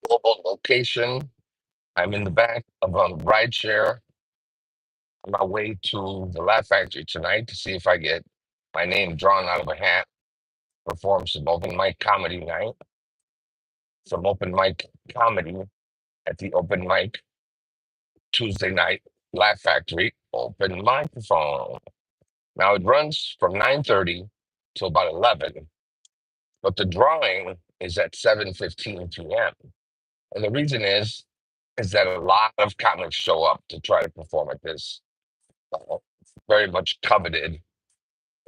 Global location. I'm in the back of a ride share on my way to the Laugh Factory tonight to see if I get my name drawn out of a hat, perform some open mic comedy night, some open mic comedy at the open mic Tuesday night Laugh Factory open microphone. Now it runs from 9:30 to about 11, but the drawing is at 7:15 p.m. And the reason is that a lot of comics show up to try to perform at this uh, very much coveted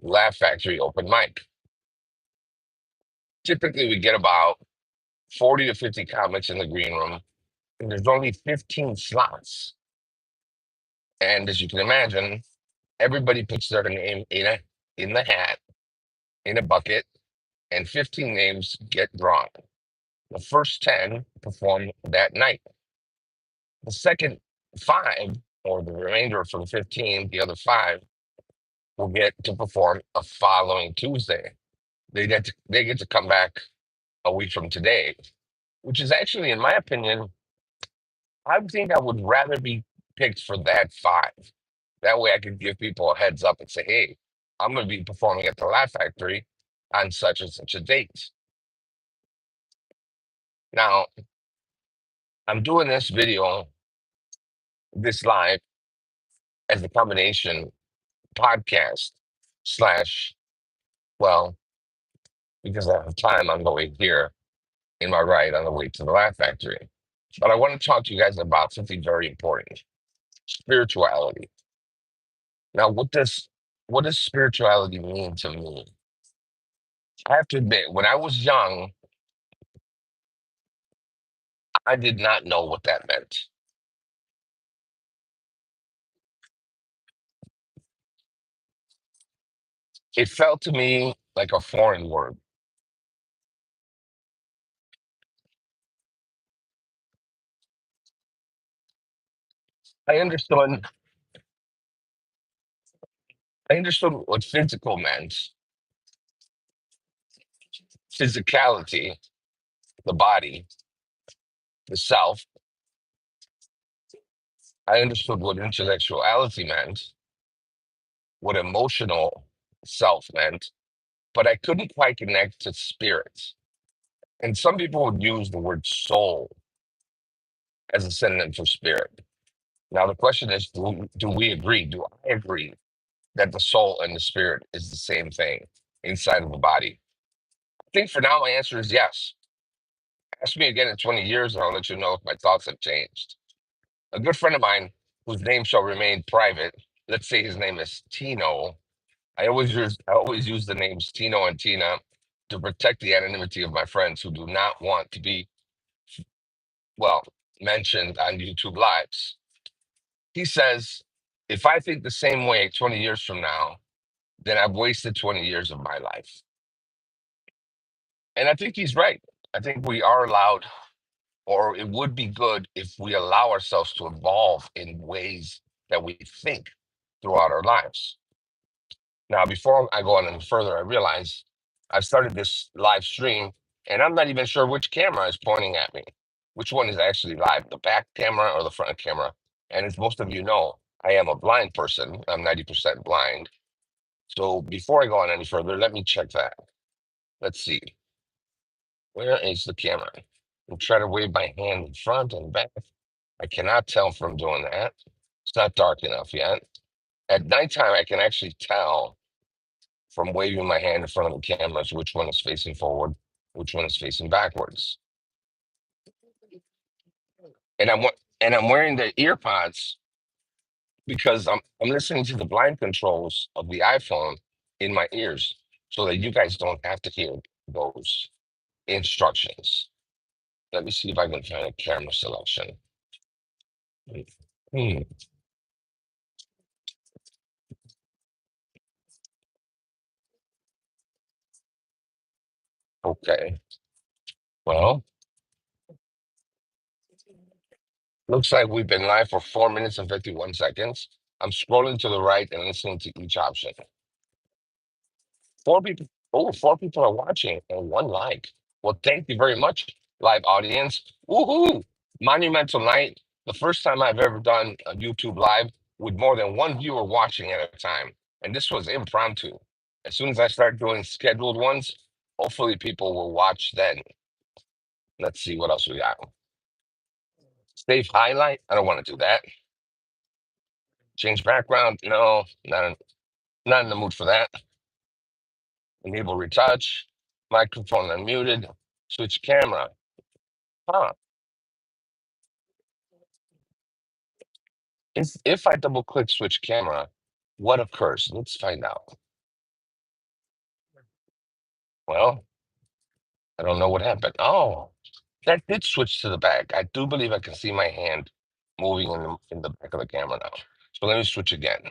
Laugh Factory open mic. Typically, we get about 40 to 50 comics in the green room, and there's only 15 slots. And as you can imagine, everybody puts their name in the hat, in a bucket, and 15 names get drawn. The first 10 perform that night. The second five, or the remainder from the 15, the other five, will get to perform a following Tuesday. They get to come back a week from today, which is actually, in my opinion, I think I would rather be picked for that five. That way I could give people a heads up and say, hey, I'm going to be performing at the Laugh Factory on such and such a date. Now, I'm doing this video, this live, as a combination podcast slash, well, because I have time on the way here in my ride on the way to the Laugh Factory. But I want to talk to you guys about something very important: spirituality. Now, what does spirituality mean to me? I have to admit, when I was young, I did not know what that meant. It felt to me like a foreign word. I understood I understood what physical meant, physicality, the body, the self. I understood what intellectuality meant, what emotional self meant, but I couldn't quite connect to spirit. And some people would use the word soul as a synonym for spirit. Now, the question is, do we agree? Do I agree that the soul and the spirit is the same thing inside of the body? I think for now, my answer is yes. Ask me again in 20 years, and I'll let you know if my thoughts have changed. A good friend of mine, whose name shall remain private, let's say his name is Tino. I always use the names Tino and Tina to protect the anonymity of my friends who do not want to be, well, mentioned on YouTube lives. He says, if I think the same way 20 years from now, then I've wasted 20 years of my life. And I think he's right. I think we are allowed, or it would be good if we allow ourselves to evolve in ways that we think throughout our lives. Now, before I go on any further, I realize I've started this live stream and I'm not even sure which camera is pointing at me. Which one is actually live, the back camera or the front camera? And as most of you know, I am a blind person. I'm 90% blind. So before I go on any further, let me check that. Let's see. Where is the camera? I'll try to wave my hand in front and back. I cannot tell from doing that. It's not dark enough yet. At nighttime, I can actually tell from waving my hand in front of the cameras which one is facing forward, which one is facing backwards. And I'm wearing the ear pods because I'm listening to the blind controls of the iPhone in my ears so that you guys don't have to hear those instructions. Let me see if I can find a camera selection. Hmm. Okay. Well, looks like we've been live for 4 minutes and 51 seconds. I'm scrolling to the right and listening to each option. Four people. Oh, four people are watching and one like. Well, thank you very much, live audience. Woohoo! Monumental night. The first time I've ever done a YouTube live with more than one viewer watching at a time. And this was impromptu. As soon as I start doing scheduled ones, hopefully people will watch then. Let's see what else we got. Save highlight. I don't want to do that. Change background. No, not in the mood for that. Enable retouch. Microphone unmuted. Switch camera. Huh. If I double click switch camera, what occurs? Let's find out. Well, I don't know what happened. Oh, that did switch to the back. I do believe I can see my hand moving in the back of the camera now. So let me switch again.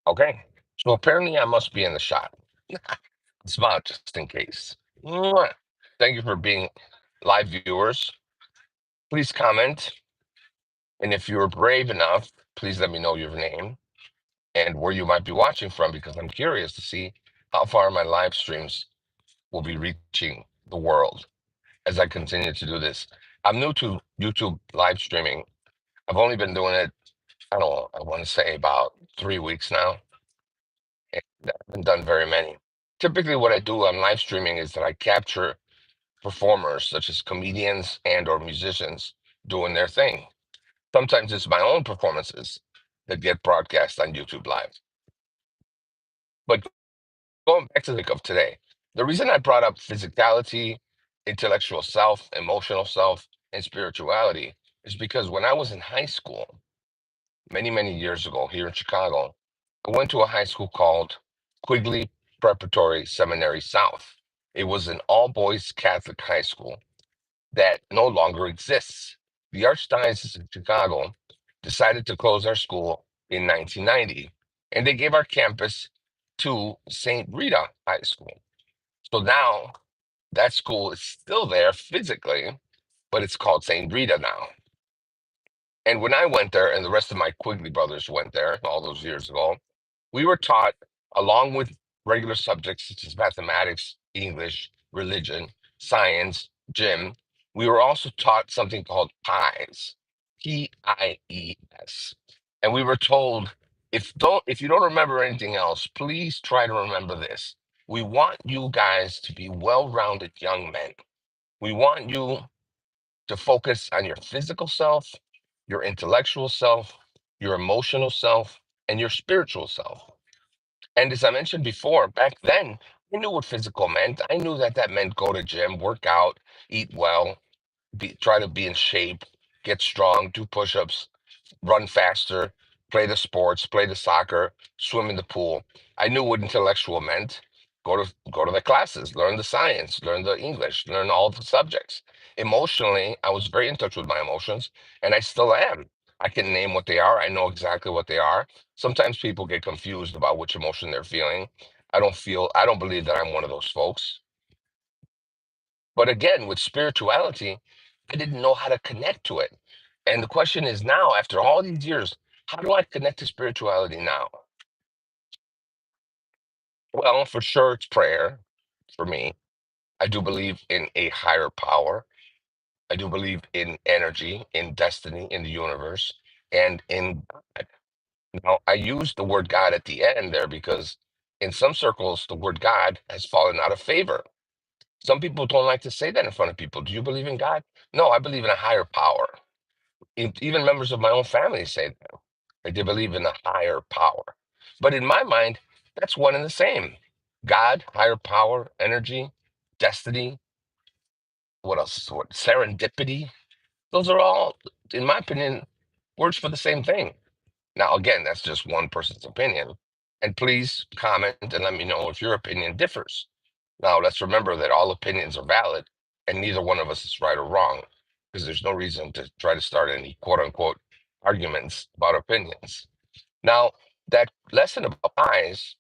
Okay. So apparently I must be in the shot. Smile just in case. Mwah. Thank you for being live viewers. Please comment. And if you're brave enough, please let me know your name and where you might be watching from because I'm curious to see how far my live streams will be reaching the world as I continue to do this. I'm new to YouTube live streaming. I've only been doing it, I don't know, I want to say about 3 weeks now. And I haven't done very many. Typically, what I do on live streaming is that I capture performers such as comedians and or musicians doing their thing. Sometimes it's my own performances that get broadcast on YouTube Live. But going back to the topic of today, the reason I brought up physicality, intellectual self, emotional self, and spirituality is because when I was in high school, many, many years ago here in Chicago, I went to a high school called Quigley Preparatory Seminary South. It was an all boys Catholic high school that no longer exists. The Archdiocese of Chicago decided to close our school in 1990, and they gave our campus to St. Rita High School. So now that school is still there physically, but it's called St. Rita now. And when I went there, and the rest of my Quigley brothers went there all those years ago, we were taught, along with regular subjects such as mathematics, English, religion, science, gym, we were also taught something called PIES, PIES. And we were told, if you don't remember anything else, please try to remember this. We want you guys to be well-rounded young men. We want you to focus on your physical self, your intellectual self, your emotional self, and your spiritual self. And as I mentioned before, back then, I knew what physical meant. I knew that that meant go to gym, work out, eat well, try to be in shape, get strong, do push-ups, run faster, play the sports, play the soccer, swim in the pool. I knew what intellectual meant. Go to the classes, learn the science, learn the English, learn all the subjects. Emotionally, I was very in touch with my emotions, and I still am. I can name what they are. I know exactly what they are. Sometimes people get confused about which emotion they're feeling. I don't believe that I'm one of those folks. But again, with spirituality, I didn't know how to connect to it. And the question is now, after all these years, how do I connect to spirituality now? Well, for sure, it's prayer for me. I do believe in a higher power. I do believe in energy, in destiny, in the universe, and in God. Now, I use the word God at the end there because in some circles, the word God has fallen out of favor. Some people don't like to say that in front of people. Do you believe in God? No, I believe in a higher power. Even members of my own family say that. Like they believe in a higher power. But in my mind, that's one and the same. God, higher power, energy, destiny, what else? What serendipity? Those are all, in my opinion, words for the same thing. Now, again, that's just one person's opinion. And please comment and let me know if your opinion differs. Now, let's remember that all opinions are valid and neither one of us is right or wrong because there's no reason to try to start any quote unquote arguments about opinions. Now, that lesson about eyes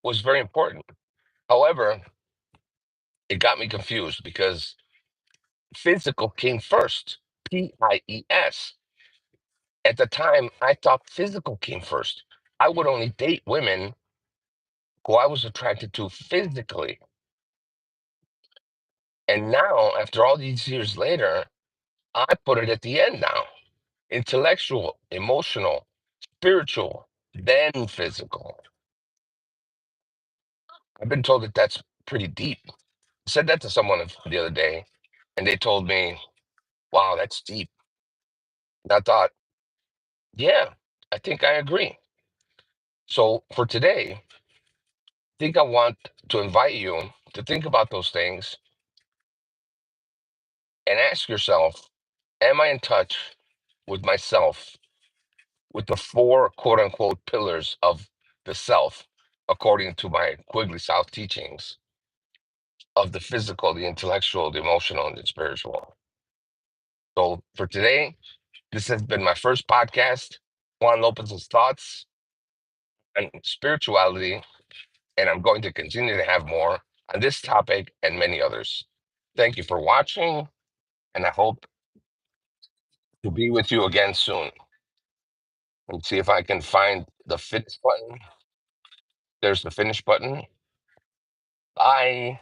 was very important. However, it got me confused because physical came first, PIES. At the time, I thought physical came first. I would only date women who I was attracted to physically. And now, after all these years later, I put it at the end now. Intellectual, emotional, spiritual, then physical. I've been told that that's pretty deep. I said that to someone the other day, and they told me, wow, that's deep. And I thought, yeah, I think I agree. So for today, I think I want to invite you to think about those things and ask yourself, am I in touch with myself, with the four quote unquote pillars of the self, according to my Quigley South teachings of the physical, the intellectual, the emotional, and the spiritual? So for today, this has been my first podcast, Juan Lopez's thoughts on spirituality, and I'm going to continue to have more on this topic and many others. Thank you for watching, and I hope to be with you again soon. Let's see if I can find the finish button. There's the finish button. Bye.